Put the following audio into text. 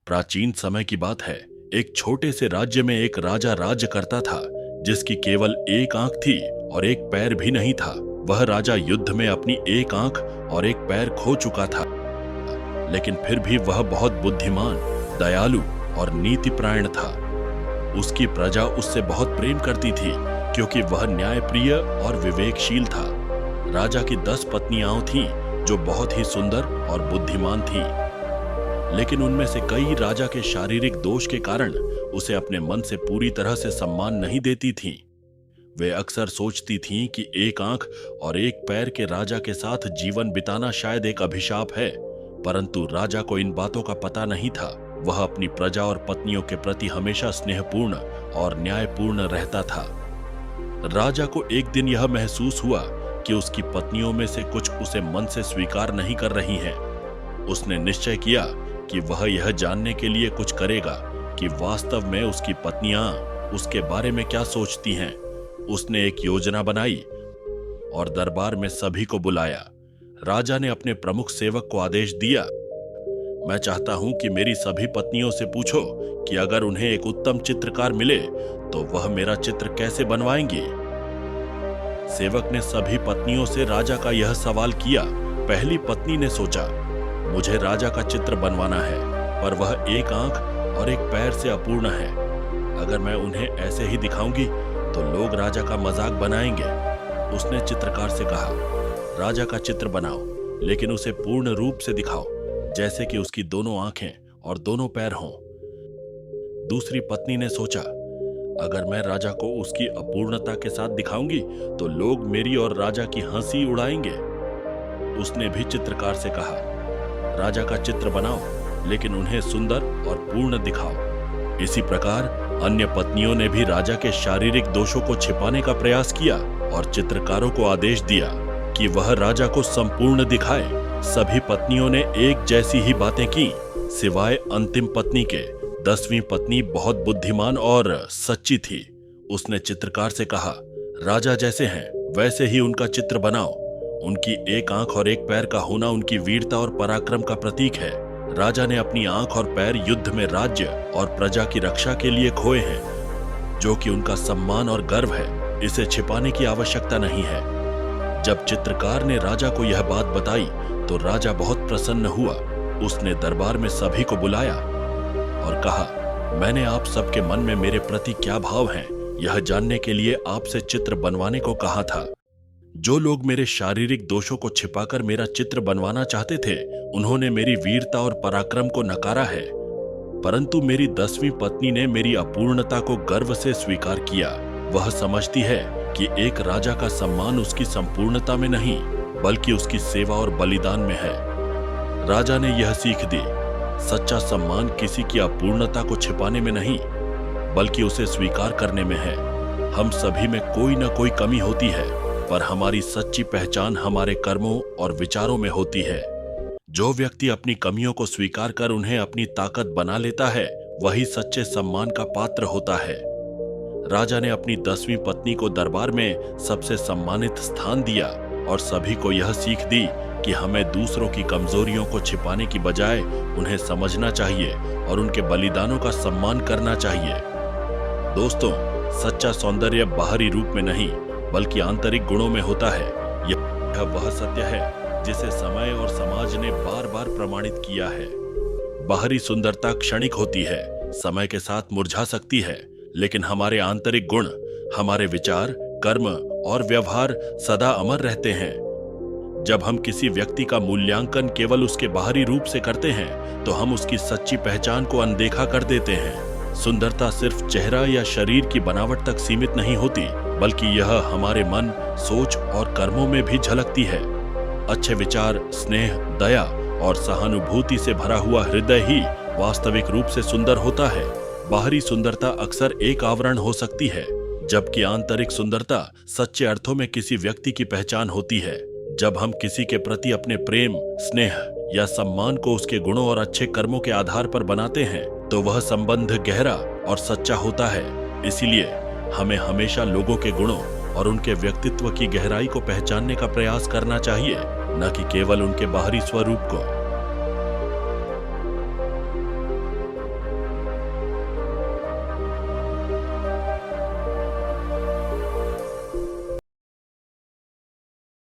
प्राचीन समय की बात है। एक छोटे से राज्य में एक राजा राज्य करता था, जिसकी केवल एक आंख थी और एक पैर भी नहीं था। वह राजा युद्ध में अपनी एक आंख और एक पैर खो चुका था, लेकिन फिर भी वह बहुत बुद्धिमान, दयालु और नीतिपरायण था। उसकी प्रजा उससे बहुत प्रेम करती थी, क्योंकि वह न्यायप्रिय और विवेकशील था। राजा की 10 पत्नियां थीं, जो बहुत ही सुंदर और बुद्धिमान थीं, लेकिन उनमें से कई राजा के शारीरिक दोष के कारण उसे अपने मन से पूरी तरह से सम्मान नहीं देती थीं। वे अक्सर सोचती थीं कि एक आंख और एक पैर के राजा के साथ जीवन बिताना शायद एक अभिशाप है, परंतु राजा को इन बातों का पता नहीं था। वह अपनी प्रजा और पत्नियों के प्रति हमेशा स्नेहपूर्ण और न्यायपूर्ण रहता था। राजा को एक दिन यह महसूस हुआ कि उसकी पत्नियों में से कुछ उसे मन से स्वीकार नहीं कर रही हैं। उसने निश्चय किया कि वह यह जानने के लिए कुछ करेगा कि वास्तव में उसकी पत्नियां उसके बारे में क्या सोचती हैं। उसने एक योजना बनाई और दरबार में सभी को बुलाया। राजा ने अपने प्रमुख सेवक को आदेश दिया, मैं चाहता हूं कि मेरी सभी पत्नियों से पूछो कि अगर उन्हें एक उत्तम चित्रकार मिले तो वह मेरा चित्र कैसे बनवाएंगी। सेवक ने सभी पत्नियों से राजा का यह सवाल किया। पहली पत्नी ने सोचा, मुझे राजा का चित्र बनवाना है, पर वह एक आंख और एक पैर से अपूर्ण है। अगर मैं उन्हें ऐसे ही दिखाऊंगी तो लोग राजा का मजाक बनाएंगे। उसने चित्रकार से कहा, राजा का चित्र बनाओ, लेकिन उसे पूर्ण रूप से दिखाओ, जैसे कि उसकी दोनों आंखें और दोनों पैर हों। दूसरी पत्नी ने सोचा, अगर मैं राजा को उसकी अपूर्णता के साथ दिखाऊंगी तो लोग मेरी और राजा की हंसी उड़ाएंगे। उसने भी चित्रकार से कहा, राजा का चित्र बनाओ, लेकिन उन्हें सुंदर और पूर्ण दिखाओ। इसी प्रकार अन्य पत्नियों ने भी राजा के शारीरिक दोषों को छिपाने का प्रयास किया और चित्रकारों को आदेश दिया कि वह राजा को संपूर्ण दिखाए। सभी पत्नियों ने एक जैसी ही बातें की, सिवाय अंतिम पत्नी के। 10वीं पत्नी बहुत बुद्धिमान और सच्ची थी। उसने चित्रकार से कहा, राजा जैसे हैं वैसे ही उनका चित्र बनाओ। उनकी एक आंख और एक पैर का होना उनकी वीरता और पराक्रम का प्रतीक है। राजा ने अपनी आंख और पैर युद्ध में राज्य और प्रजा की रक्षा के लिए खोए हैं, जो कि उनका सम्मान और गर्व है। इसे छिपाने की आवश्यकता नहीं है। जब चित्रकार ने राजा को यह बात बताई तो राजा बहुत प्रसन्न हुआ। उसने दरबार में सभी को बुलाया और कहा, मैंने आप सबके मन में मेरे प्रति क्या भाव हैं, यह जानने के लिए आपसे चित्र बनवाने को कहा था। जो लोग मेरे शारीरिक दोषों को छिपाकर मेरा चित्र बनवाना चाहते थे, उन्होंने मेरी वीरता और पराक्रम को नकारा है, परंतु मेरी 10वीं पत्नी ने मेरी अपूर्णता को गर्व से स्वीकार किया। वह समझती है कि एक राजा का सम्मान उसकी संपूर्णता में नहीं, बल्कि उसकी सेवा और बलिदान में है। राजा ने यह सीख दी, सच्चा सम्मान किसी की अपूर्णता को छिपाने में नहीं, बल्कि उसे स्वीकार करने में है। हम सभी में कोई न कोई कमी होती है, पर हमारी सच्ची पहचान हमारे कर्मों और विचारों में होती है। जो व्यक्ति अपनी कमियों को स्वीकार कर उन्हें अपनी ताकत बना लेता है, वही सच्चे सम्मान का पात्र होता है। राजा ने अपनी 10वीं पत्नी को दरबार में सबसे सम्मानित स्थान दिया और सभी को यह सीख दी कि हमें दूसरों की कमजोरियों को छिपाने की बजाय उन्हें समझना चाहिए और उनके बलिदानों का सम्मान करना चाहिए। दोस्तों, सच्चा सौंदर्य बाहरी रूप में नहीं, बल्कि आंतरिक गुणों में होता है। यह वह सत्य है जिसे समय और समाज ने बार बार प्रमाणित किया है। बाहरी सुंदरता क्षणिक होती है, समय के साथ मुरझा सकती है, लेकिन हमारे आंतरिक गुण, हमारे विचार, कर्म और व्यवहार सदा अमर रहते हैं। जब हम किसी व्यक्ति का मूल्यांकन केवल उसके बाहरी रूप से करते हैं, तो हम उसकी सच्ची पहचान को अनदेखा कर देते हैं। सुंदरता सिर्फ चेहरा या शरीर की बनावट तक सीमित नहीं होती, बल्कि यह हमारे मन, सोच और कर्मों में भी झलकती है। अच्छे विचार, स्नेह, दया और सहानुभूति से भरा हुआ हृदय ही वास्तविक रूप से सुंदर होता है। बाहरी सुंदरता अक्सर एक आवरण हो सकती है, जबकि आंतरिक सुंदरता सच्चे अर्थों में किसी व्यक्ति की पहचान होती है। जब हम किसी के प्रति अपने प्रेम, स्नेह या सम्मान को उसके गुणों और अच्छे कर्मों के आधार पर बनाते हैं, तो वह संबंध गहरा और सच्चा होता है। इसीलिए हमें हमेशा लोगों के गुणों और उनके व्यक्तित्व की गहराई को पहचानने का प्रयास करना चाहिए, न कि केवल उनके बाहरी स्वरूप को।